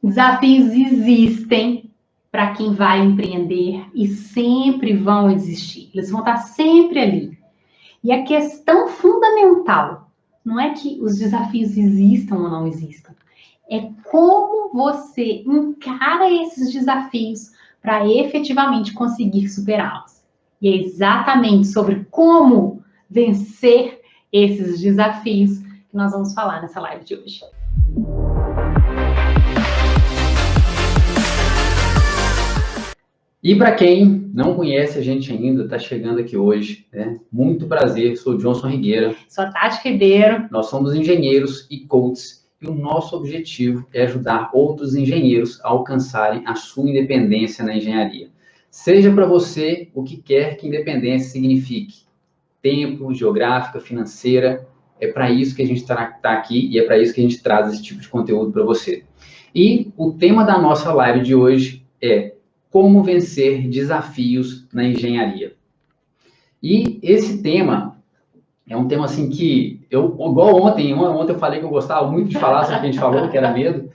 Desafios existem para quem vai empreender e sempre vão existir. Eles vão estar sempre ali. E a questão fundamental não é que os desafios existam ou não existam. É como você encara esses desafios para efetivamente conseguir superá-los. E é exatamente sobre como vencer esses desafios que nós vamos falar nessa live de hoje. E para quem não conhece a gente ainda, está chegando aqui hoje, né? Muito prazer, sou o Johnson Rigueira. Sou a Tati Ribeiro. Nós somos engenheiros e coaches e o nosso objetivo é ajudar outros engenheiros a alcançarem a sua independência na engenharia. Seja para você o que quer que independência signifique. Tempo, geográfica, financeira, é para isso que a gente está aqui e é para isso que a gente traz esse tipo de conteúdo para você. E o tema da nossa live de hoje é como vencer desafios na engenharia. E esse tema é um tema assim que, igual ontem eu falei que eu gostava muito de falar sobre o que a gente falou, que era medo.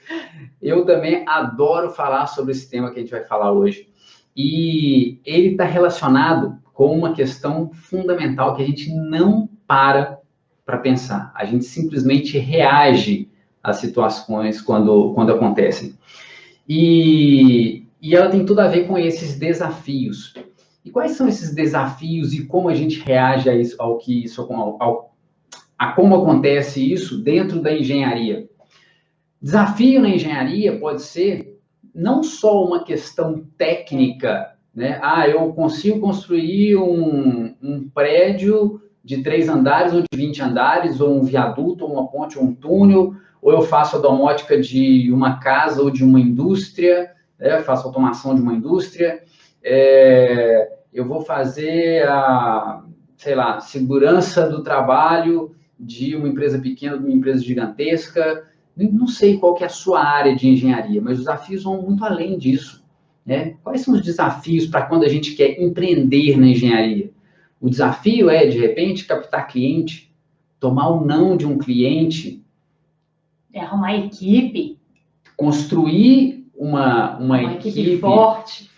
Eu também adoro falar sobre esse tema que a gente vai falar hoje. E ele está relacionado com uma questão fundamental que a gente não para pensar. A gente simplesmente reage às situações quando acontecem. E ela tem tudo a ver com esses desafios. E quais são esses desafios e como a gente reage a isso, a como acontece isso dentro da engenharia? Desafio na engenharia pode ser não só uma questão técnica, né? Eu consigo construir um prédio de 3 andares ou de 20 andares, ou um viaduto, ou uma ponte, ou um túnel, ou eu faço a domótica de uma casa ou de uma indústria, faço automação de uma indústria, eu vou fazer segurança do trabalho de uma empresa pequena, de uma empresa gigantesca. Não sei qual que é a sua área de engenharia, mas os desafios vão muito além disso, né? Quais são os desafios para quando a gente quer empreender na engenharia? O desafio é, de repente, captar cliente, tomar o não de um cliente, arrumar equipe, construir uma equipe forte.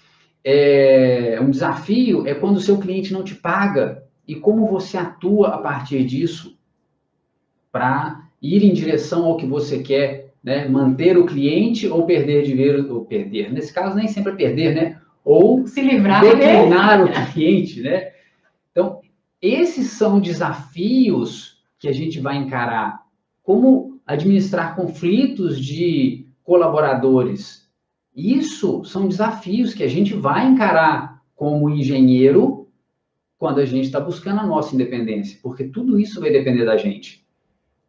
Um desafio é quando o seu cliente não te paga e como você atua a partir disso para ir em direção ao que você quer, né? Manter o cliente ou perder ou perder. Nesse caso, nem sempre é perder, né? Ou se livrar declinar o cliente, né? Então, esses são desafios que a gente vai encarar. Como administrar conflitos de colaboradores. Isso são desafios que a gente vai encarar como engenheiro quando a gente está buscando a nossa independência, porque tudo isso vai depender da gente.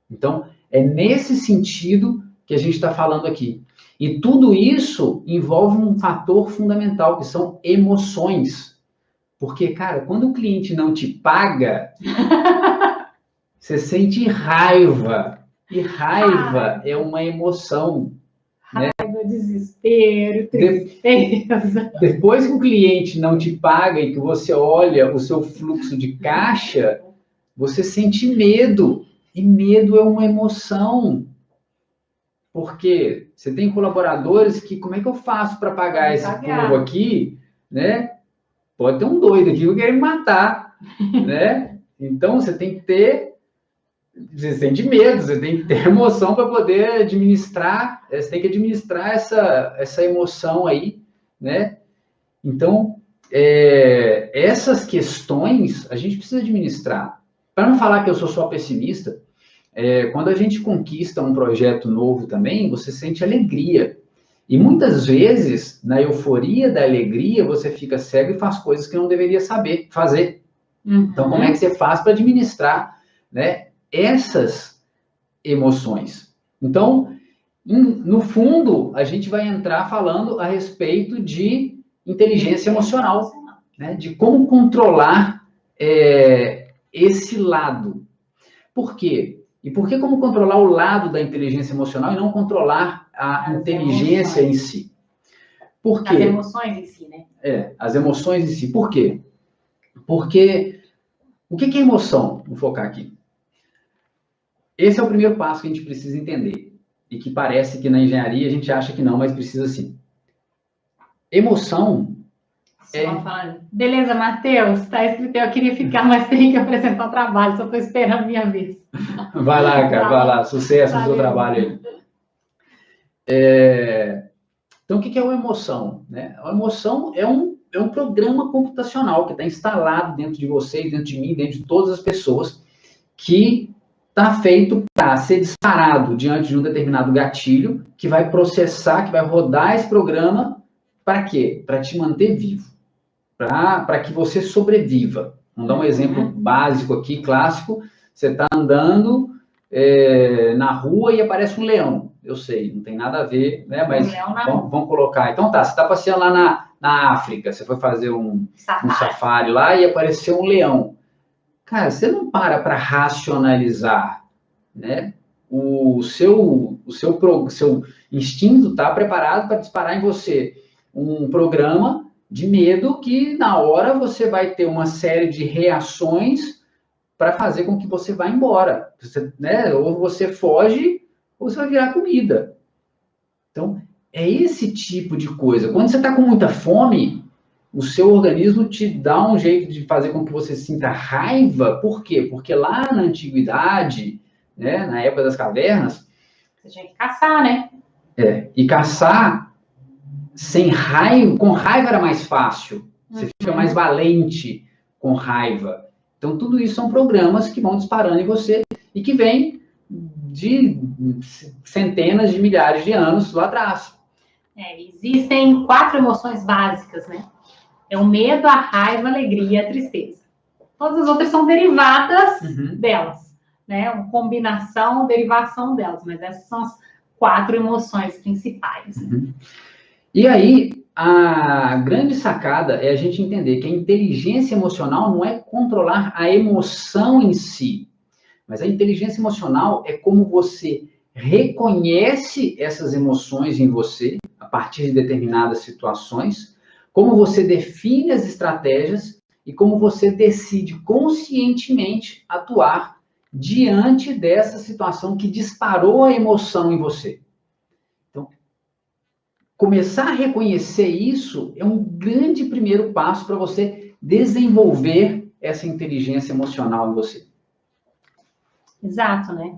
Então, é nesse sentido que a gente está falando aqui. E tudo isso envolve um fator fundamental, que são emoções. Porque, cara, quando o cliente não te paga, você sente raiva. E raiva é uma emoção. Raiva, desespero, tristeza. Depois que o cliente não te paga e que você olha o seu fluxo de caixa, você sente medo. E medo é uma emoção. Porque você tem colaboradores que, como é que eu faço para pagar esse povo aqui, né? Pode ter um doido aqui que quer me matar, né? Então, você tem que ter... Você sente medo, você tem que ter emoção para poder administrar, você tem que administrar essa emoção aí, né? Então, essas questões a gente precisa administrar. Para não falar que eu sou só pessimista, quando a gente conquista um projeto novo também, você sente alegria. E muitas vezes, na euforia da alegria, você fica cego e faz coisas que não deveria saber fazer. Uhum. Então, como é que você faz para administrar, né, essas emoções? Então, no fundo, a gente vai entrar falando a respeito de inteligência emocional, né, de como controlar esse lado. Por quê? E por que como controlar o lado da inteligência emocional e não controlar a inteligência em si? Por quê? As emoções em si, né? As emoções em si. Por quê? Porque o que é emoção? Vou focar aqui. Esse é o primeiro passo que a gente precisa entender. e que parece que na engenharia a gente acha que não, mas precisa sim. Emoção Beleza, Matheus, tá escrito, eu queria ficar, mas tenho que apresentar o trabalho, só estou esperando a minha vez. Vai lá, cara, vai lá, sucesso no seu trabalho aí. Então, o que é uma emoção? Né? A emoção é um programa computacional que está instalado dentro de você, dentro de mim, dentro de todas as pessoas, que está feito para ser disparado diante de um determinado gatilho, que vai processar, que vai rodar esse programa, para quê? Para te manter vivo, para que você sobreviva. Vamos dar um exemplo básico aqui, clássico. Você está andando na rua e aparece um leão. Eu sei, não tem nada a ver, né? Mas vamos colocar. Então tá, você está passeando lá na África, você foi fazer um safari lá e apareceu um leão. Cara, você não para racionalizar, né? O seu instinto está preparado para disparar em você um programa de medo que, na hora, você vai ter uma série de reações para fazer com que você vá embora. Você, né? Ou você foge, ou você vai virar comida. Então, é esse tipo de coisa. Quando você está com muita fome, o seu organismo te dá um jeito de fazer com que você sinta raiva. Por quê? Porque lá na antiguidade, né, na época das cavernas, você tinha que caçar, né? E caçar sem raiva, com raiva era mais fácil. Você fica mais valente com raiva. Então, tudo isso são programas que vão disparando em você e que vêm de centenas de milhares de anos lá atrás. Existem 4 emoções básicas, né? É o medo, a raiva, a alegria e a tristeza. Todas as outras são derivadas delas, né? Uma combinação, derivação delas, mas essas são as 4 emoções principais. E aí, a grande sacada é a gente entender que a inteligência emocional não é controlar a emoção em si, mas a inteligência emocional é como você reconhece essas emoções em você, a partir de determinadas situações, como você define as estratégias e como você decide conscientemente atuar diante dessa situação que disparou a emoção em você. Então, começar a reconhecer isso é um grande primeiro passo para você desenvolver essa inteligência emocional em você. Exato, né?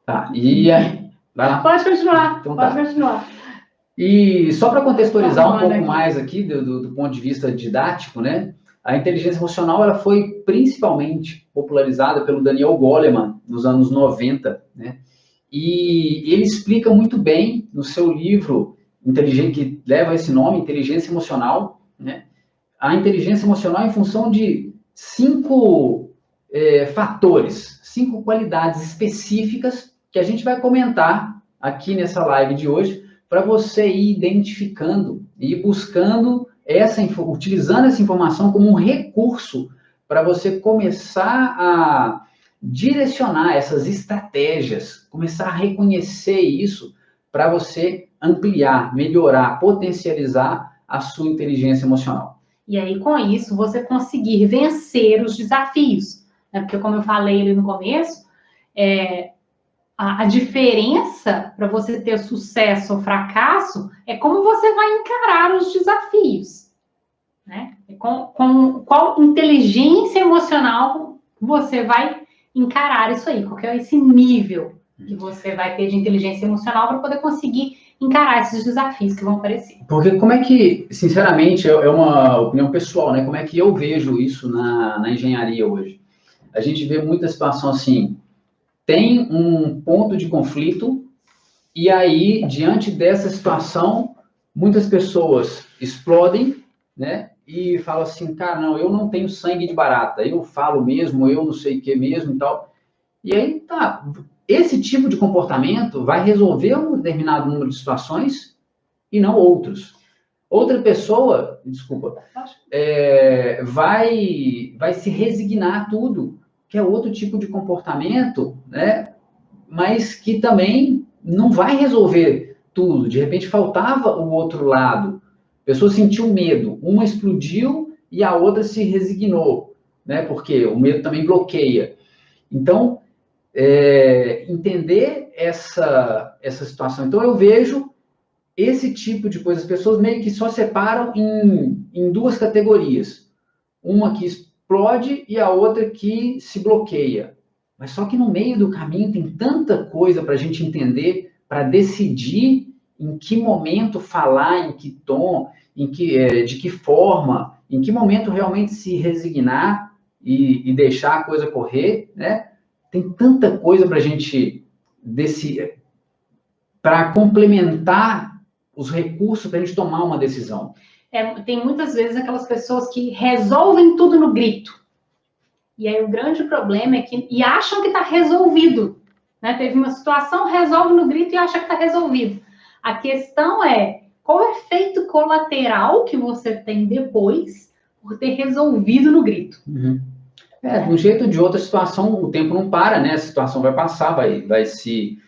Tá, e aí? Vai lá. Pode continuar, então, pode continuar. E só para contextualizar um pouco mais aqui, do ponto de vista didático, né? A inteligência emocional ela foi principalmente popularizada pelo Daniel Goleman nos anos 90, né? E ele explica muito bem no seu livro, que leva esse nome, Inteligência Emocional, né? A inteligência emocional em função de 5 fatores, 5 qualidades específicas que a gente vai comentar aqui nessa live de hoje, para você ir identificando e buscando utilizando essa informação como um recurso para você começar a direcionar essas estratégias, começar a reconhecer isso para você ampliar, melhorar, potencializar a sua inteligência emocional. E aí, com isso, você conseguir vencer os desafios, né? Porque, como eu falei ali no começo, a diferença para você ter sucesso ou fracasso é como você vai encarar os desafios, né? Com qual inteligência emocional você vai encarar isso aí, qual que é esse nível que você vai ter de inteligência emocional para poder conseguir encarar esses desafios que vão aparecer. Porque como é que, sinceramente, é uma opinião pessoal, né? Como é que eu vejo isso na engenharia hoje? A gente vê muita situação assim, tem um ponto de conflito e aí, diante dessa situação, muitas pessoas explodem, né? E falam assim, cara, não, eu não tenho sangue de barata, eu falo mesmo, eu não sei o que mesmo e tal. E aí, tá, esse tipo de comportamento vai resolver um determinado número de situações e não outros. Outra pessoa, desculpa, vai se resignar a tudo, que é outro tipo de comportamento, né? Mas que também não vai resolver tudo. De repente faltava o outro lado. A pessoa sentiu medo, uma explodiu e a outra se resignou, né? Porque o medo também bloqueia. Então, entender essa situação. Então, eu vejo esse tipo de coisa, as pessoas meio que só separam em duas categorias. Uma que explode e a outra que se bloqueia. Mas só que no meio do caminho tem tanta coisa para a gente entender, para decidir em que momento falar, em que tom, de que forma, em que momento realmente se resignar e deixar a coisa correr, né? Tem tanta coisa para a gente decidir, para complementar os recursos para a gente tomar uma decisão. Tem muitas vezes aquelas pessoas que resolvem tudo no grito. E aí o grande problema é que... E acham que está resolvido. Né? Teve uma situação, resolve no grito e acha que está resolvido. A questão é, qual é o efeito colateral que você tem depois por ter resolvido no grito? Uhum. De um jeito ou de outra, a situação, o tempo não para, né? A situação vai passar, vai se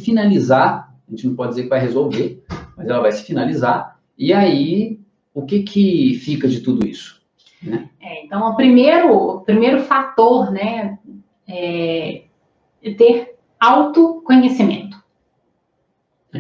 finalizar. A gente não pode dizer que vai resolver, mas ela vai se finalizar. E aí, o que fica de tudo isso? Né? Então, o primeiro fator, né, é ter autoconhecimento.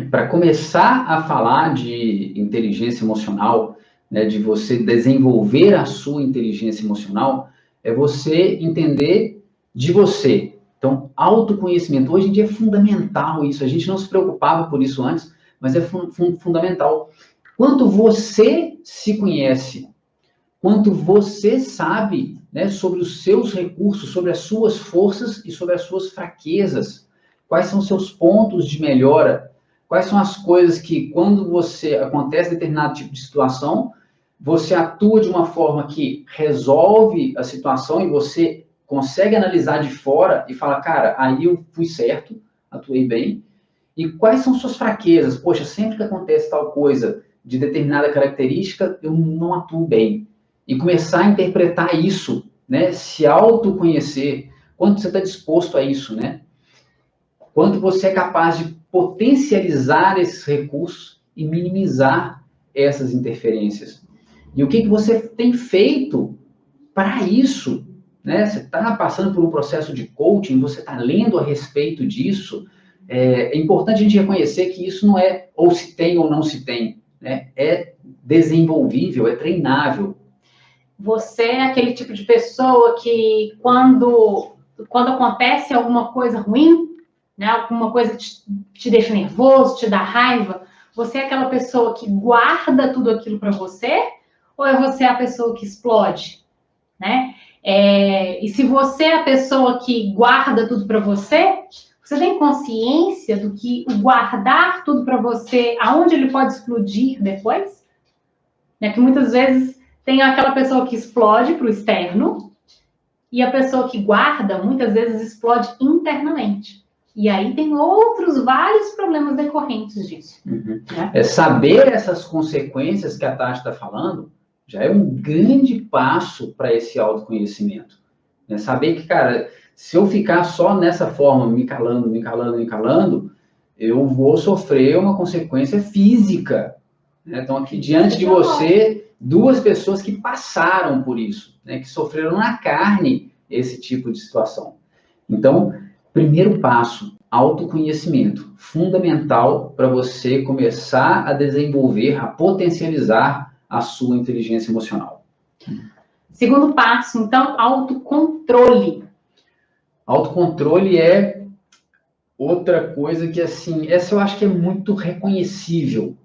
Para começar a falar de inteligência emocional, né, de você desenvolver a sua inteligência emocional, é você entender de você. Então, autoconhecimento. Hoje em dia é fundamental isso. A gente não se preocupava por isso antes, mas é fundamental. Quanto você se conhece, quanto você sabe, né, sobre os seus recursos, sobre as suas forças e sobre as suas fraquezas, quais são os seus pontos de melhora, quais são as coisas que, quando você acontece determinado tipo de situação, você atua de uma forma que resolve a situação e você consegue analisar de fora e fala, cara, aí eu fui certo, atuei bem. E quais são suas fraquezas? Poxa, sempre que acontece tal coisa de determinada característica, eu não atuo bem. E começar a interpretar isso, né? Se autoconhecer, quanto você está disposto a isso, né? Quanto você é capaz de potencializar esses recursos e minimizar essas interferências. E o que você tem feito para isso, né? Você está passando por um processo de coaching, você está lendo a respeito disso. É importante a gente reconhecer que isso não é ou se tem ou não se tem, né? É desenvolvível, é treinável. Você é aquele tipo de pessoa que quando acontece alguma coisa ruim, né, alguma coisa te deixa nervoso, te dá raiva, você é aquela pessoa que guarda tudo aquilo para você, ou é você a pessoa que explode, né? E se você é a pessoa que guarda tudo para você, você tem consciência do que o guardar tudo para você, aonde ele pode explodir depois? Né? Que muitas vezes tem aquela pessoa que explode para o externo e a pessoa que guarda, muitas vezes, explode internamente. E aí tem outros vários problemas decorrentes disso. Uhum. Né? Saber essas consequências que a Tati está falando já é um grande passo para esse autoconhecimento. Né? Saber que, cara, se eu ficar só nessa forma, me calando, eu vou sofrer uma consequência física. Né? Então, aqui diante de você, duas pessoas que passaram por isso, né? Que sofreram na carne esse tipo de situação. Então, primeiro passo, autoconhecimento, fundamental para você começar a desenvolver, a potencializar a sua inteligência emocional. Segundo passo, então, autocontrole. Autocontrole é outra coisa que, assim, essa eu acho que é muito reconhecível.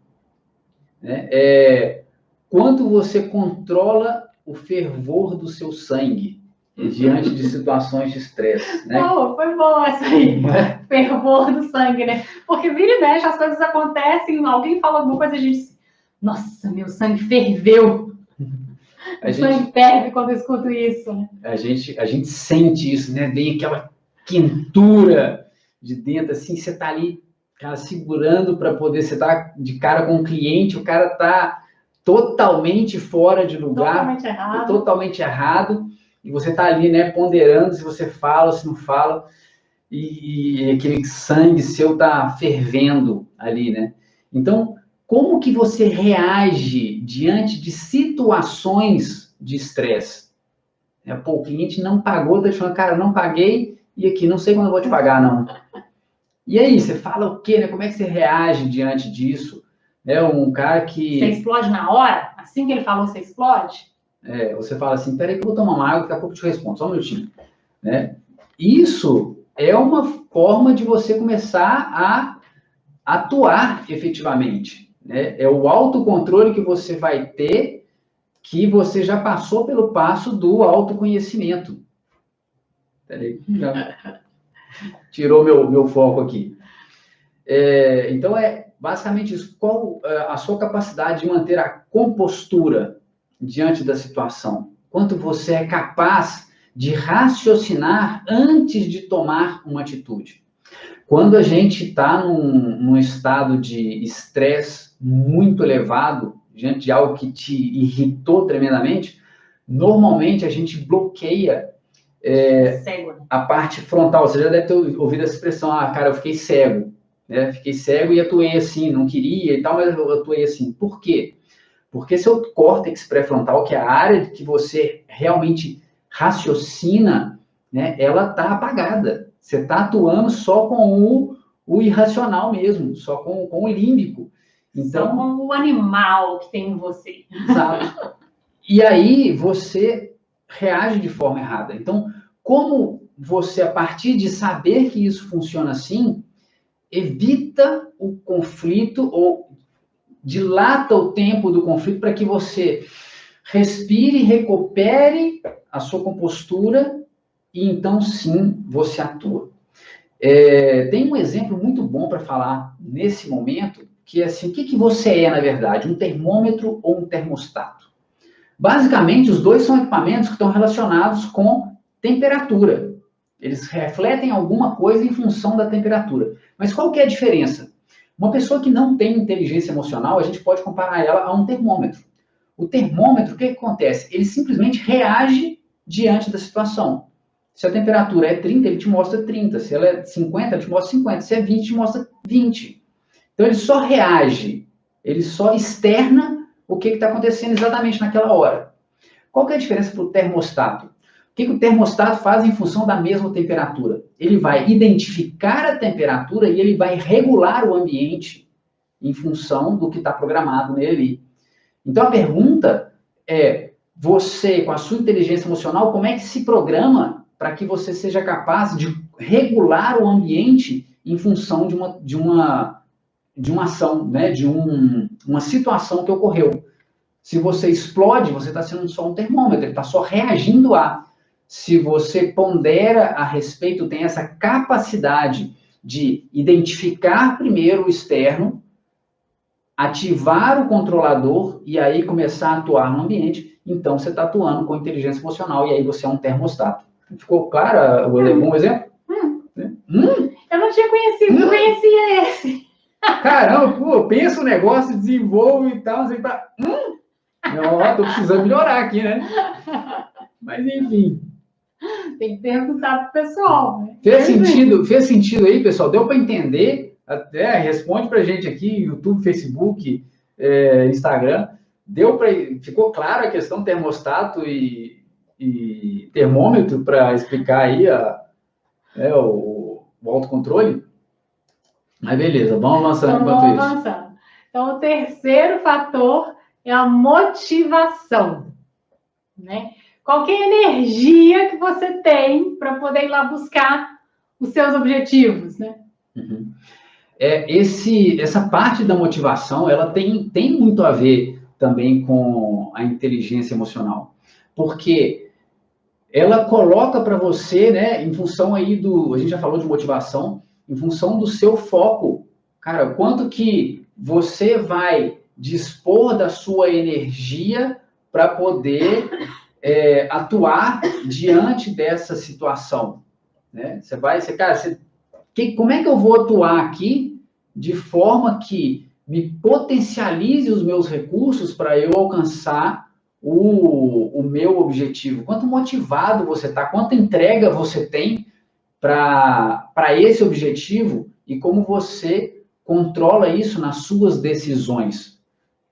Né? Quanto você controla o fervor do seu sangue diante de situações de estresse, né? Oh, foi bom essa aí. Fervor do sangue, né? Porque vira e mexe, as coisas acontecem, alguém fala alguma coisa e a gente diz, nossa, meu sangue ferveu. O sangue ferve quando eu escuto isso. Né? A gente sente isso, né? Vem aquela quentura de dentro, assim, você tá ali, cara, segurando para poder, você tá de cara com o cliente, o cara tá totalmente fora de lugar, totalmente errado, e você tá ali, né, ponderando se você fala, se não fala, e aquele sangue seu tá fervendo ali, né? Então, como que você reage diante de situações de estresse? Pô, o cliente não pagou, tá te falando, cara, não paguei, e aqui não sei quando eu vou te pagar, não. E aí, você fala o quê, né? Como é que você reage diante disso? É um cara que... Você explode na hora? Assim que ele falou, você explode? Você fala assim, peraí que eu vou tomar uma água, daqui a pouco eu te respondo, só um minutinho. Né? Isso é uma forma de você começar a atuar efetivamente. Né? É o autocontrole que você vai ter, que você já passou pelo passo do autoconhecimento. Peraí, já tirou meu foco aqui. Então, basicamente isso. Qual a sua capacidade de manter a compostura diante da situação? Quanto você é capaz de raciocinar antes de tomar uma atitude? Quando a gente está num estado de estresse muito elevado, diante de algo que te irritou tremendamente, normalmente a gente bloqueia a parte frontal. Você já deve ter ouvido essa expressão, cara, eu fiquei cego. Né? Fiquei cego e atuei assim, não queria e tal, mas eu atuei assim. Por quê? Porque seu córtex pré-frontal, que é a área que você realmente raciocina, né, ela está apagada. Você está atuando só com o irracional mesmo, só com o límbico. Então, só com o animal que tem em você. Exato. E aí você reage de forma errada. Então, como você, a partir de saber que isso funciona assim, evita o conflito ou dilata o tempo do conflito para que você respire, recupere a sua compostura e então sim você atua. Tem um exemplo muito bom para falar nesse momento, que é assim, o que você é na verdade? Um termômetro ou um termostato? Basicamente, os dois são equipamentos que estão relacionados com temperatura. Eles refletem alguma coisa em função da temperatura. Mas qual que é a diferença? Uma pessoa que não tem inteligência emocional, a gente pode comparar ela a um termômetro. O termômetro, o que acontece? Ele simplesmente reage diante da situação. Se a temperatura é 30, ele te mostra 30. Se ela é 50, ele te mostra 50. Se é 20, te mostra 20. Então, ele só reage, ele só externa o que está acontecendo exatamente naquela hora. Qual que é a diferença para o termostato? O que o termostato faz em função da mesma temperatura? Ele vai identificar a temperatura e ele vai regular o ambiente em função do que está programado nele. Então, a pergunta é, você, com a sua inteligência emocional, como é que se programa para que você seja capaz de regular o ambiente em função de uma ação, né, de uma situação que ocorreu? Se você explode, você está sendo só um termômetro, ele está só reagindo a. Se você pondera a respeito, tem essa capacidade de identificar primeiro o externo, ativar o controlador e aí começar a atuar no ambiente, então você está atuando com inteligência emocional e aí você é um termostato. Ficou claro um exemplo? Eu não tinha conhecido, não conhecia esse. Caramba, pô, pensa o negócio, desenvolve e tal, você tá... Não, tô precisando melhorar aqui, né? Mas, enfim. Tem que perguntar pro pessoal. Né? Fez sentido aí, pessoal? Deu para entender? Até responde pra gente aqui, YouTube, Facebook, Instagram. Ficou claro a questão termostato e termômetro para explicar aí o autocontrole? Mas beleza, vamos avançando enquanto isso. Vamos avançando. Então, o terceiro fator é a motivação, né? Qual que é a energia que você tem para poder ir lá buscar os seus objetivos, né? Uhum. Essa parte da motivação, ela tem muito a ver também com a inteligência emocional, porque ela coloca para você, né, em função aí a gente já falou de motivação, em função do seu foco, cara, quanto que você vai dispor da sua energia para poder atuar diante dessa situação, né? Como é que eu vou atuar aqui de forma que me potencialize os meus recursos para eu alcançar o meu objetivo? Quanto motivado você está, quanta entrega você tem para esse objetivo e como você controla isso nas suas decisões.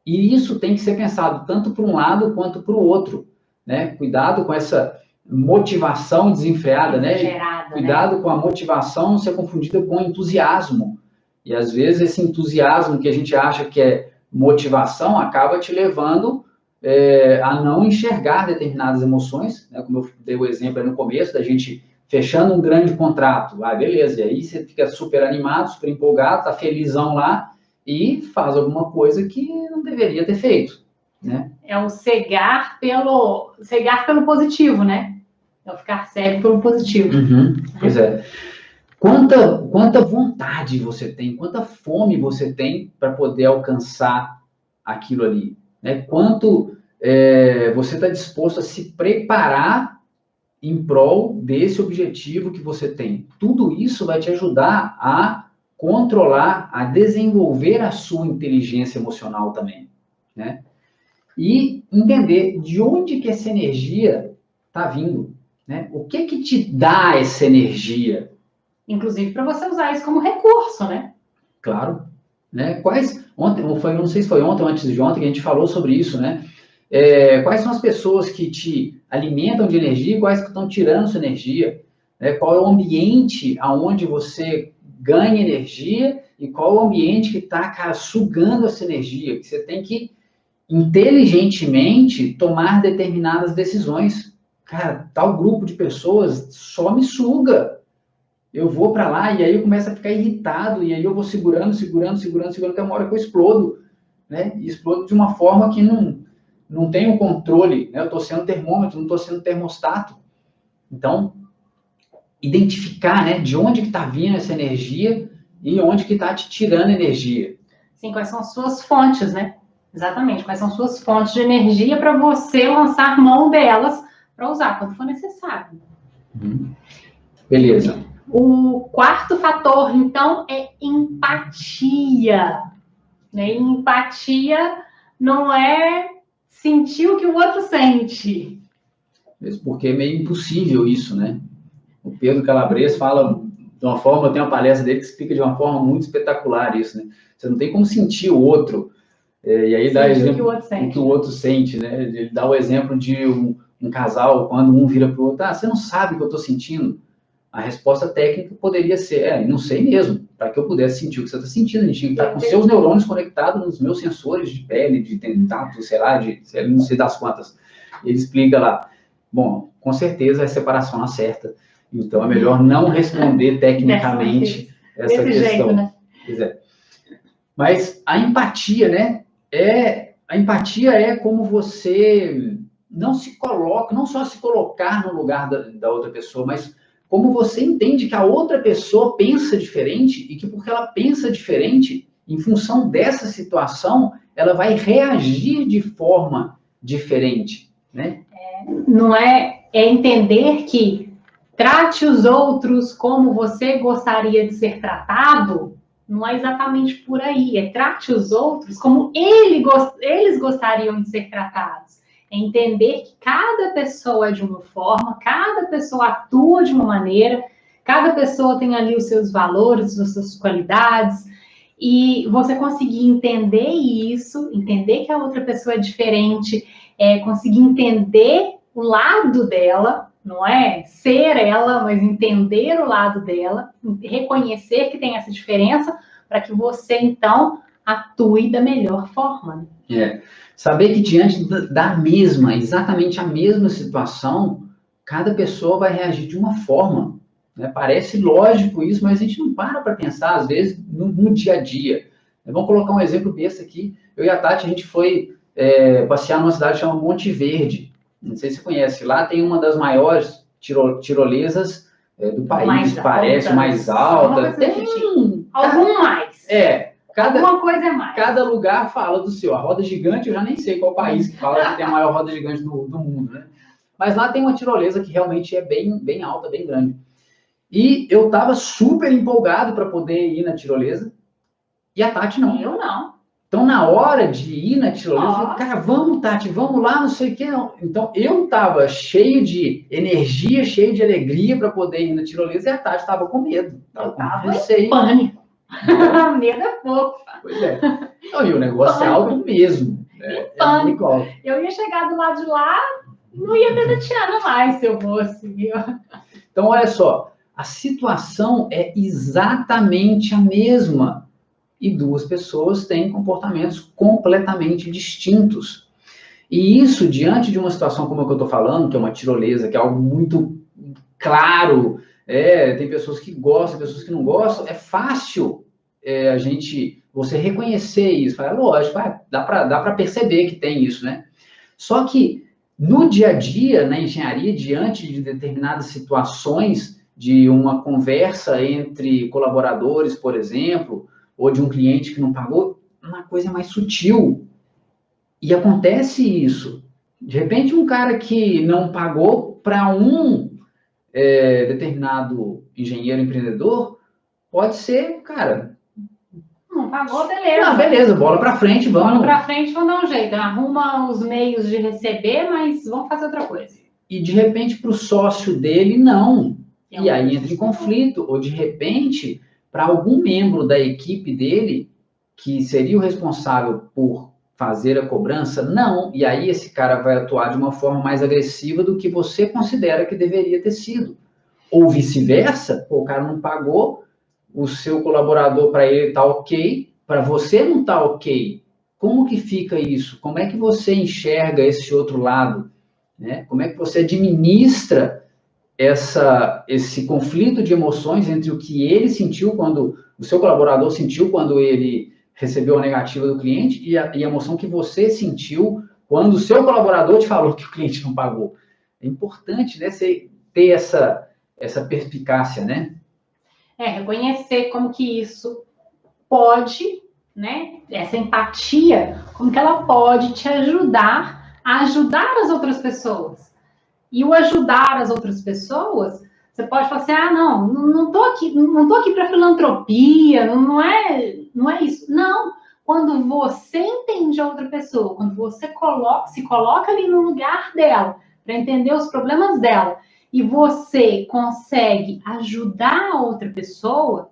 E isso tem que ser pensado tanto para um lado quanto para o outro, né? Cuidado com essa motivação desenfreada, né? Exagerada, Cuidado com a motivação não ser confundida com entusiasmo. E às vezes esse entusiasmo que a gente acha que é motivação acaba te levando a não enxergar determinadas emoções, né? Como eu dei o exemplo aí no começo, da gente fechando um grande contrato. Ah, beleza, e aí você fica super animado, super empolgado, tá felizão lá e faz alguma coisa que não deveria ter feito, né? É o cegar pelo positivo, né? É o ficar cego pelo positivo. Pois é. Quanta vontade você tem, quanta fome você tem para poder alcançar aquilo ali, né? Quanto você está disposto a se preparar em prol desse objetivo que você tem. Tudo isso vai te ajudar a controlar, a desenvolver a sua inteligência emocional também, né? E entender de onde que essa energia está vindo, né? O que que te dá essa energia? Inclusive para você usar isso como recurso, né? Claro, né? Ontem, não sei se foi ontem ou antes de ontem que a gente falou sobre isso, né? Quais são as pessoas que te alimentam de energia e quais que estão tirando sua energia? Né? Qual é o ambiente aonde você ganha energia e qual é o ambiente que está, cara, sugando essa energia? Que você tem que inteligentemente tomar determinadas decisões. Cara, tal grupo de pessoas só me suga. Eu vou para lá e aí eu começo a ficar irritado e aí eu vou segurando até uma hora que eu explodo, né? E explodo de uma forma que não tenho controle, né? Eu estou sendo termômetro, não estou sendo termostato. Então, identificar, né, de onde que está vindo essa energia e onde que está te tirando energia. Sim, quais são as suas fontes, né? Exatamente, quais são suas fontes de energia para você lançar mão delas para usar quando for necessário. Beleza. O quarto fator, então, é empatia. Né? E empatia não é sentir o que o outro sente. Mesmo porque é meio impossível isso, né? O Pedro Calabres fala de uma forma, tem uma palestra dele que explica de uma forma muito espetacular isso, né? Você não tem como sentir o outro, e aí dá exemplo o que o outro sente, né? Ele dá o exemplo de um casal, quando um vira para o outro, você não sabe o que eu estou sentindo? A resposta técnica poderia ser, não sei mesmo, para que eu pudesse sentir o que você está sentindo, a gente tinha que estar com seus neurônios conectados nos meus sensores de pele, de tato, sei lá, não sei das quantas. Ele explica lá, bom, com certeza a separação não certa, então é melhor não responder tecnicamente essa questão. Jeito, né? Pois é. Mas a empatia, né? A empatia é como você não só se colocar no lugar da outra pessoa, mas como você entende que a outra pessoa pensa diferente e que porque ela pensa diferente, em função dessa situação, ela vai reagir de forma diferente, né? Não é entender que trate os outros como você gostaria de ser tratado, não é exatamente por aí. É trate os outros como eles gostariam de ser tratados. É entender que cada pessoa é de uma forma, cada pessoa atua de uma maneira, cada pessoa tem ali os seus valores, as suas qualidades, e você conseguir entender isso, entender que a outra pessoa é diferente, conseguir entender o lado dela, não é ser ela, mas entender o lado dela, reconhecer que tem essa diferença, para que você, então, atue da melhor forma. Saber que diante exatamente a mesma situação, cada pessoa vai reagir de uma forma, né? Parece lógico isso, mas a gente não para pensar, às vezes, no dia a dia. Vamos colocar um exemplo besta aqui. Eu e a Tati, a gente foi passear numa cidade chamada Monte Verde. Não sei se você conhece. Lá tem uma das maiores tirolesas do país, parece, mais alta. Tem algum mais. Alguma coisa é mais. Cada lugar fala do seu. A roda gigante, eu já nem sei qual país que fala que tem a maior roda gigante do mundo, né? Mas lá tem uma tirolesa que realmente é bem, bem alta, bem grande. E eu estava super empolgado para poder ir na tirolesa. E a Tati não. Eu não. Então, na hora de ir na tirolesa, eu falei, cara, vamos, Tati, vamos lá, não sei o que. Não. Então, eu estava cheio de energia, cheio de alegria para poder ir na tirolesa e a Tati estava com medo. Eu estava em pânico. Medo é pouco. Pois é. Então, e o negócio é alto mesmo. É muito alto. Eu ia chegar do lado de lá, não ia me chatear mais se eu fosse, viu? Então, olha só, a situação é exatamente a mesma e duas pessoas têm comportamentos completamente distintos. E isso, diante de uma situação como a que eu estou falando, que é uma tirolesa, que é algo muito claro, tem pessoas que gostam, pessoas que não gostam, é fácil você reconhecer isso. Lógico, dá para perceber que tem isso, né? Só que no dia a dia, na engenharia, diante de determinadas situações, de uma conversa entre colaboradores, por exemplo, ou de um cliente que não pagou, uma coisa mais sutil. E acontece isso. De repente, um cara que não pagou para um determinado engenheiro empreendedor, pode ser, cara... Não pagou, beleza. Beleza, bola para frente, vamos. Bola para frente, vamos dar um jeito. Arruma os meios de receber, mas vamos fazer outra coisa. E, de repente, para o sócio dele, não. E aí entra em conflito. Ou, de repente, para algum membro da equipe dele, que seria o responsável por fazer a cobrança, não. E aí esse cara vai atuar de uma forma mais agressiva do que você considera que deveria ter sido. Ou vice-versa, o cara não pagou, o seu colaborador para ele está ok, para você não está ok. Como que fica isso? Como é que você enxerga esse outro lado? Né? Como é que você administra esse conflito de emoções entre o que ele sentiu quando o seu colaborador sentiu quando ele recebeu a negativa do cliente e a emoção que você sentiu quando o seu colaborador te falou que o cliente não pagou. É importante, né, você ter essa perspicácia, né? Reconhecer como que isso pode, né, essa empatia, como que ela pode te ajudar a ajudar as outras pessoas. E o ajudar as outras pessoas, você pode falar assim, não tô aqui para filantropia, não é isso. Não, quando você entende a outra pessoa, quando você se coloca ali no lugar dela, para entender os problemas dela, e você consegue ajudar a outra pessoa,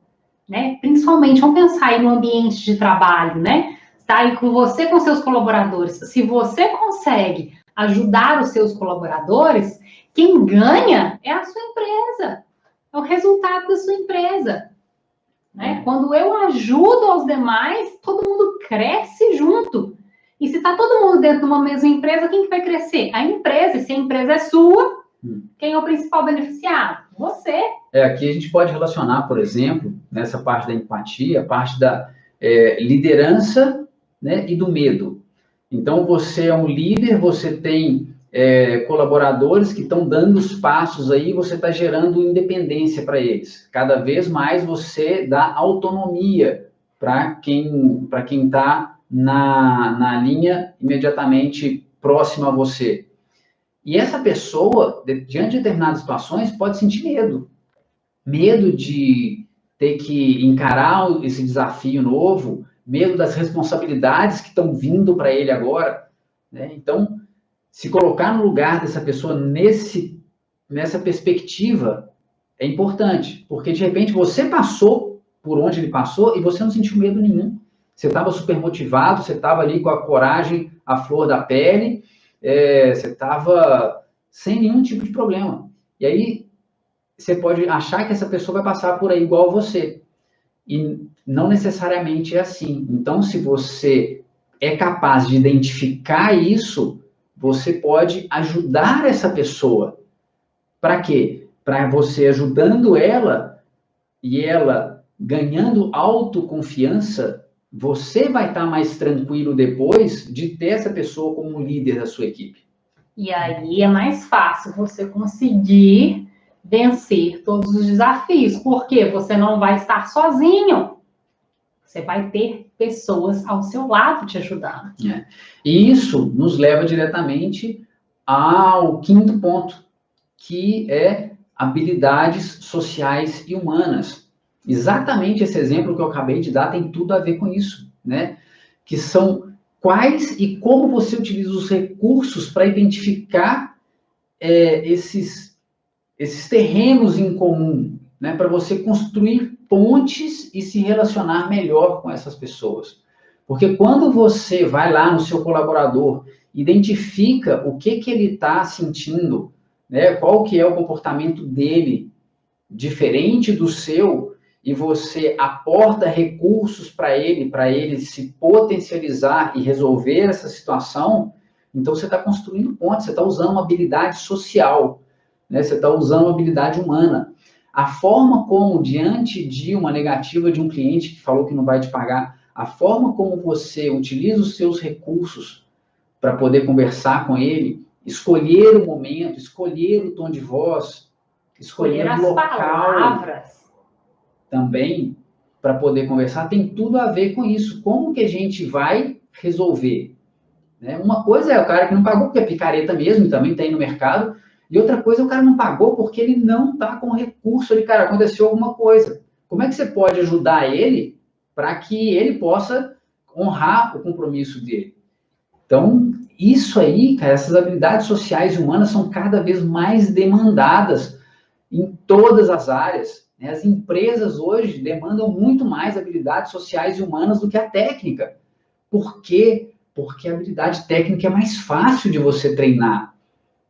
né? Principalmente, vamos pensar aí no ambiente de trabalho, né? Está aí com você, com seus colaboradores. Se você consegue ajudar os seus colaboradores, quem ganha é a sua empresa, é o resultado da sua empresa. Né? Quando eu ajudo aos demais, todo mundo cresce junto. E se está todo mundo dentro de uma mesma empresa, quem que vai crescer? A empresa. E se a empresa é sua, quem é o principal beneficiado? Você. Aqui a gente pode relacionar, por exemplo, nessa parte da empatia, a parte da liderança, né, e do medo. Então, você é um líder, você tem colaboradores que estão dando os passos aí, você está gerando independência para eles. Cada vez mais você dá autonomia para quem está na linha imediatamente próxima a você. E essa pessoa, diante de determinadas situações, pode sentir medo. Medo de ter que encarar esse desafio novo, medo das responsabilidades que estão vindo para ele agora, né? Então, se colocar no lugar dessa pessoa nessa perspectiva é importante, porque de repente você passou por onde ele passou e você não sentiu medo nenhum. Você estava super motivado, você estava ali com a coragem à flor da pele, você estava sem nenhum tipo de problema. E aí você pode achar que essa pessoa vai passar por aí igual a você. E não necessariamente é assim. Então, se você é capaz de identificar isso, você pode ajudar essa pessoa. Para quê? Para você ajudando ela e ela ganhando autoconfiança, você vai estar mais tranquilo depois de ter essa pessoa como líder da sua equipe. E aí é mais fácil você conseguir vencer todos os desafios, porque você não vai estar sozinho. Você vai ter pessoas ao seu lado te ajudando. E isso nos leva diretamente ao quinto ponto, que é habilidades sociais e humanas. Exatamente esse exemplo que eu acabei de dar tem tudo a ver com isso, né? Que são quais e como você utiliza os recursos para identificar esses terrenos em comum, né? Para você construir pontes e se relacionar melhor com essas pessoas. Porque quando você vai lá no seu colaborador, identifica o que ele está sentindo, né? Qual que é o comportamento dele diferente do seu, e você aporta recursos para ele se potencializar e resolver essa situação, então você está construindo pontes, você está usando uma habilidade social, né? Você está usando uma habilidade humana. A forma como, diante de uma negativa de um cliente que falou que não vai te pagar, a forma como você utiliza os seus recursos para poder conversar com ele, escolher o momento, escolher o tom de voz, escolher o local palavras também para poder conversar, tem tudo a ver com isso. Como que a gente vai resolver? Né? Uma coisa é o cara que não pagou porque é picareta mesmo, também tem no mercado, e outra coisa é o cara não pagou porque ele não está com recurso ali, cara, aconteceu alguma coisa. Como é que você pode ajudar ele para que ele possa honrar o compromisso dele? Então, isso aí, cara, essas habilidades sociais e humanas são cada vez mais demandadas em todas as áreas. Né? As empresas hoje demandam muito mais habilidades sociais e humanas do que a técnica. Por quê? Porque a habilidade técnica é mais fácil de você treinar.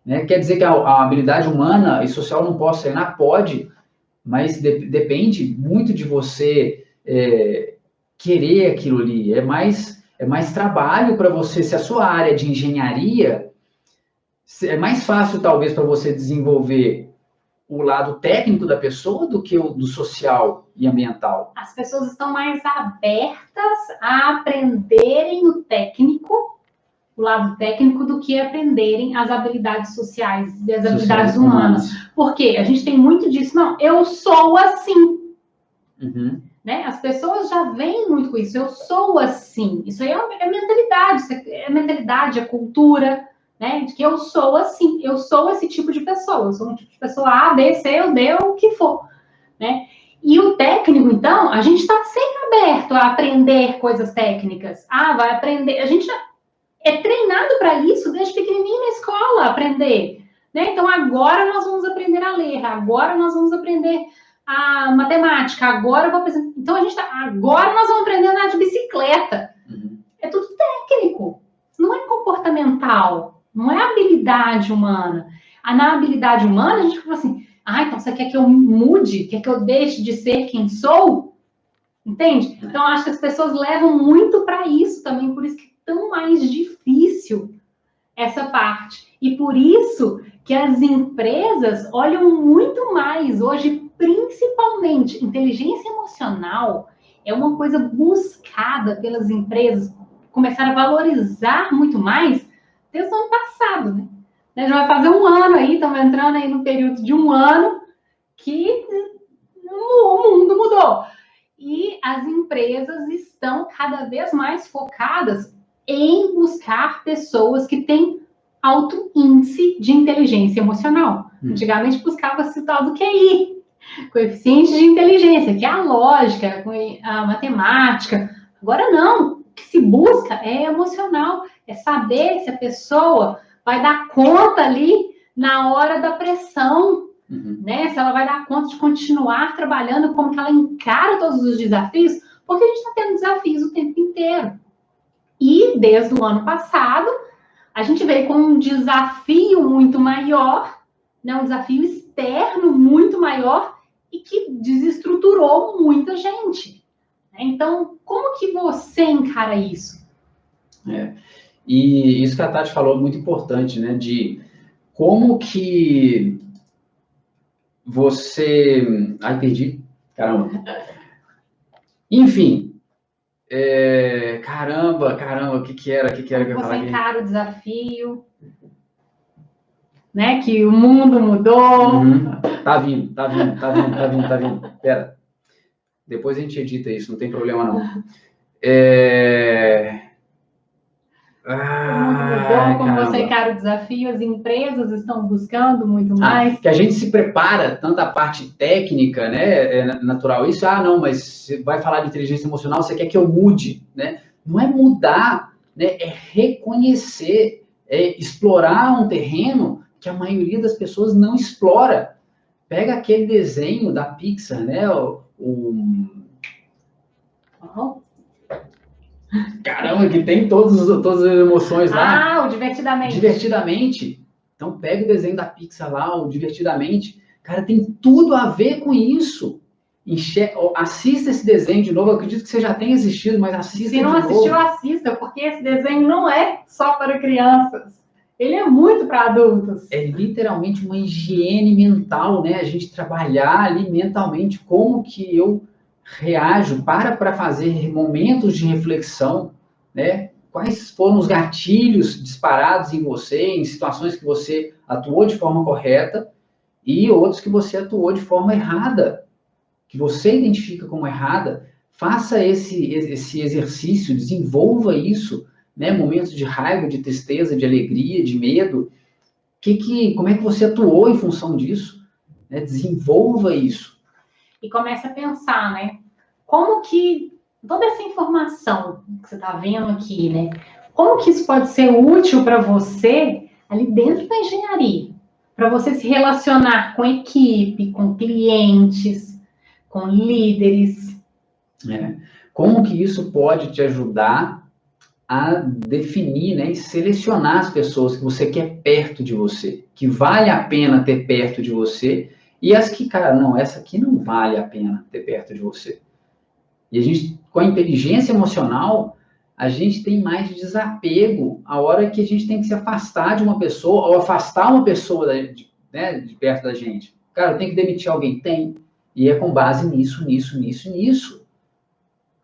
Né? Quer dizer que a habilidade humana e social não posso treinar? Pode, mas depende muito de você querer aquilo ali. É mais trabalho para você, se a sua área de engenharia, é mais fácil talvez para você desenvolver o lado técnico da pessoa do que o do social e ambiental. As pessoas estão mais abertas a aprenderem o lado técnico, do que aprenderem as habilidades sociais e as habilidades humanas. Porque a gente tem muito disso, não, eu sou assim. Uhum. Né? As pessoas já vêm muito com isso, eu sou assim. Isso aí é mentalidade, é cultura, né? De que eu sou assim, eu sou esse tipo de pessoa, eu sou um tipo de pessoa A, B, C, ou D, ou o que for, né? E o técnico, então, a gente está sempre aberto a aprender coisas técnicas. Vai aprender, a gente é treinado para isso desde pequenininho na escola, aprender, né? Então, agora nós vamos aprender a ler, agora nós vamos aprender a matemática, agora eu vou apresentar. Então, agora nós vamos aprender a andar de bicicleta. Uhum. É tudo técnico, não é comportamental, não é habilidade humana. Na habilidade humana, a gente fala assim, então você quer que eu mude? Quer que eu deixe de ser quem sou? Entende? Então, acho que as pessoas levam muito para isso também, por isso que é tão mais difícil essa parte. E por isso que as empresas olham muito mais hoje, principalmente, inteligência emocional é uma coisa buscada pelas empresas, começaram a valorizar muito mais desde o ano passado, né? Já vai fazer um ano aí, estamos entrando aí no período de um ano que o mundo mudou. E as empresas estão cada vez mais focadas em buscar pessoas que têm alto índice de inteligência emocional. Antigamente buscava-se o tal do QI, coeficiente de inteligência, que é a lógica, a matemática. Agora não, o que se busca é emocional, é saber se a pessoa vai dar conta ali na hora da pressão, né? Se ela vai dar conta de continuar trabalhando, como que ela encara todos os desafios, porque a gente está tendo desafios o tempo inteiro. E desde o ano passado, a gente veio com um desafio muito maior, né? Um desafio externo muito maior e que desestruturou muita gente. Então, como que você encara isso? E isso que a Tati falou é muito importante, né? De como que você... Ai, perdi. Caramba. Enfim. Caramba, o que era que eu ia falar aqui? Você encara o desafio, né? Que o mundo mudou. Tá vindo. Pera. Depois a gente edita isso, não tem problema não. O mundo mudou, como você encara o desafio, as empresas estão buscando muito mais. Que a gente se prepara, tanto a parte técnica, né? É natural isso. Não, mas você vai falar de inteligência emocional, você quer que eu mude, né? Não é mudar, né? É reconhecer, é explorar um terreno que a maioria das pessoas não explora. Pega aquele desenho da Pixar, né? Caramba, que tem todas as emoções lá. Ah, o Divertidamente. Divertidamente. Então, pega o desenho da Pixar lá, o Divertidamente. Cara, tem tudo a ver com isso. Assista esse desenho de novo. Eu acredito que você já tenha assistido, mas assista de novo. Se não assistiu, assista, porque esse desenho não é só para crianças. Ele é muito para adultos. É literalmente uma higiene mental, né? A gente trabalhar ali mentalmente como que eu reajo para fazer momentos de reflexão, né? Quais foram os gatilhos disparados em você, em situações que você atuou de forma correta e outros que você atuou de forma errada, que você identifica como errada. Faça esse exercício, desenvolva isso, né? Momentos de raiva, de tristeza, de alegria, de medo. Como é que você atuou em função disso? Né? Desenvolva isso. E comece a pensar, né? Como que toda essa informação que você está vendo aqui, né? Como que isso pode ser útil para você ali dentro da engenharia? Para você se relacionar com equipe, com clientes, com líderes. Como que isso pode te ajudar a definir, né, e selecionar as pessoas que você quer perto de você, que vale a pena ter perto de você, e as que, cara, não, essa aqui não vale a pena ter perto de você. E a gente, com a inteligência emocional, a gente tem mais desapego a hora que a gente tem que se afastar de uma pessoa, ou afastar uma pessoa de perto da gente. Cara, eu tenho que demitir alguém? Tem. E é com base nisso, nisso, nisso, nisso.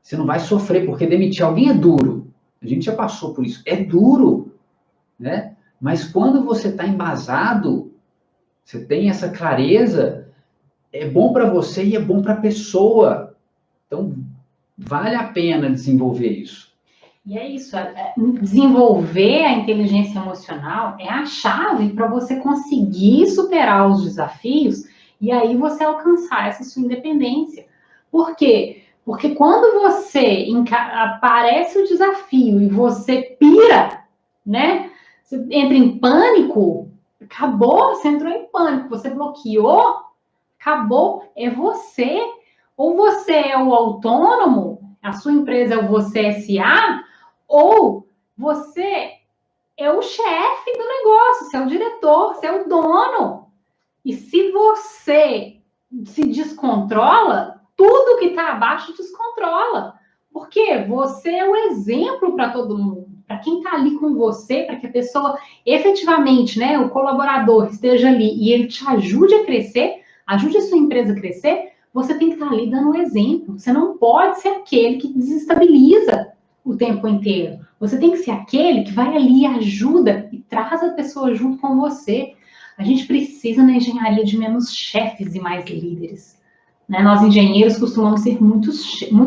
Você não vai sofrer, porque demitir alguém é duro. A gente já passou por isso. É duro, né? Mas quando você está embasado, você tem essa clareza, é bom para você e é bom para a pessoa. Então, vale a pena desenvolver isso. E é isso, desenvolver a inteligência emocional é a chave para você conseguir superar os desafios e aí você alcançar essa sua independência. Por quê? Porque quando você aparece o desafio e você pira, né? Você entra em pânico, acabou, você entrou em pânico, você bloqueou, acabou, é você. Ou você é o autônomo, a sua empresa é o Você S.A., ou você é o chefe do negócio, você é o diretor, você é o dono. E se você se descontrola, tudo que está abaixo descontrola. Porque você é o exemplo para todo mundo, para quem está ali com você, para que a pessoa efetivamente, né, o colaborador esteja ali e ele te ajude a crescer, ajude a sua empresa a crescer, você tem que estar ali dando um exemplo. Você não pode ser aquele que desestabiliza o tempo inteiro. Você tem que ser aquele que vai ali, ajuda e traz a pessoa junto com você. A gente precisa na engenharia de menos chefes e mais líderes. Né? Nós engenheiros costumamos ser muito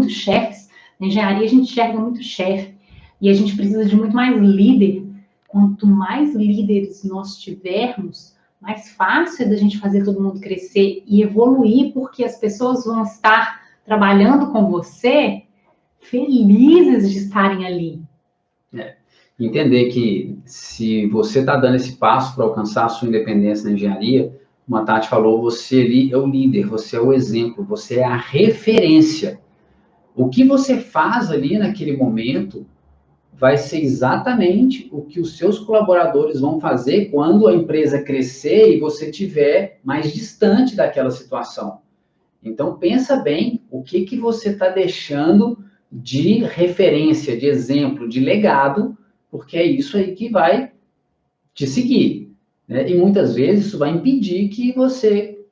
chefes. Na engenharia a gente enxerga muito chefe. E a gente precisa de muito mais líder. Quanto mais líderes nós tivermos, mais fácil é da gente fazer todo mundo crescer e evoluir, porque as pessoas vão estar trabalhando com você felizes de estarem ali. Entender que se você está dando esse passo para alcançar a sua independência na engenharia, como a Tati falou, você ali é o líder, você é o exemplo, você é a referência. O que você faz ali naquele momento vai ser exatamente o que os seus colaboradores vão fazer quando a empresa crescer e você estiver mais distante daquela situação. Então, pensa bem o que você está deixando de referência, de exemplo, de legado, porque é isso aí que vai te seguir. Né? E muitas vezes isso vai impedir que você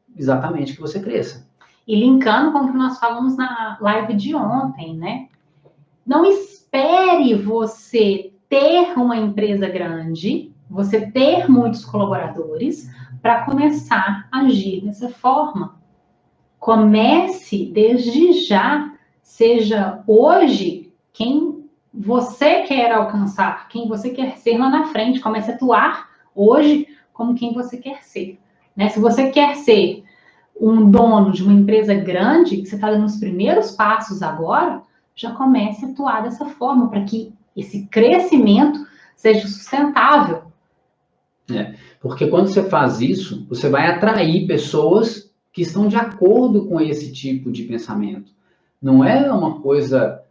cresça. E linkando com o que nós falamos na live de ontem, né? Não espere você ter uma empresa grande, você ter muitos colaboradores, para começar a agir dessa forma. Comece desde já, seja hoje quem você quer alcançar, quem você quer ser lá na frente, comece a atuar hoje como quem você quer ser. Né? Se você quer ser um dono de uma empresa grande, que você está dando os primeiros passos agora, já comece a atuar dessa forma, para que esse crescimento seja sustentável. Porque quando você faz isso, você vai atrair pessoas que estão de acordo com esse tipo de pensamento. Não é uma coisa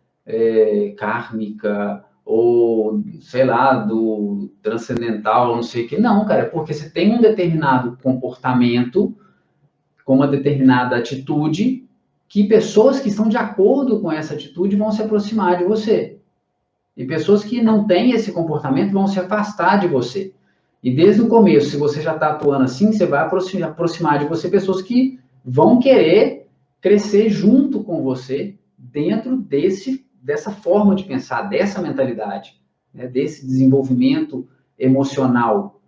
kármica, ou, sei lá, do transcendental, não sei o que. Não, cara, é porque você tem um determinado comportamento, com uma determinada atitude, que pessoas que estão de acordo com essa atitude vão se aproximar de você. E pessoas que não têm esse comportamento vão se afastar de você. E desde o começo, se você já está atuando assim, você vai aproximar de você pessoas que vão querer crescer junto com você dentro dessa forma de pensar, dessa mentalidade, né, desse desenvolvimento emocional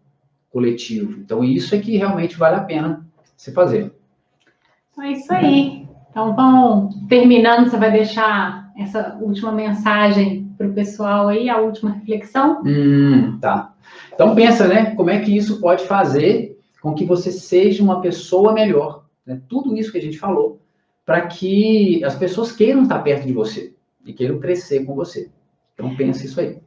coletivo. Então, isso é que realmente vale a pena se fazer. É isso aí. Então, vamos terminando, você vai deixar essa última mensagem para o pessoal aí, a última reflexão? Tá. Então, pensa, né, como é que isso pode fazer com que você seja uma pessoa melhor, né? Tudo isso que a gente falou, para que as pessoas queiram estar perto de você e queiram crescer com você. Então, pensa isso aí.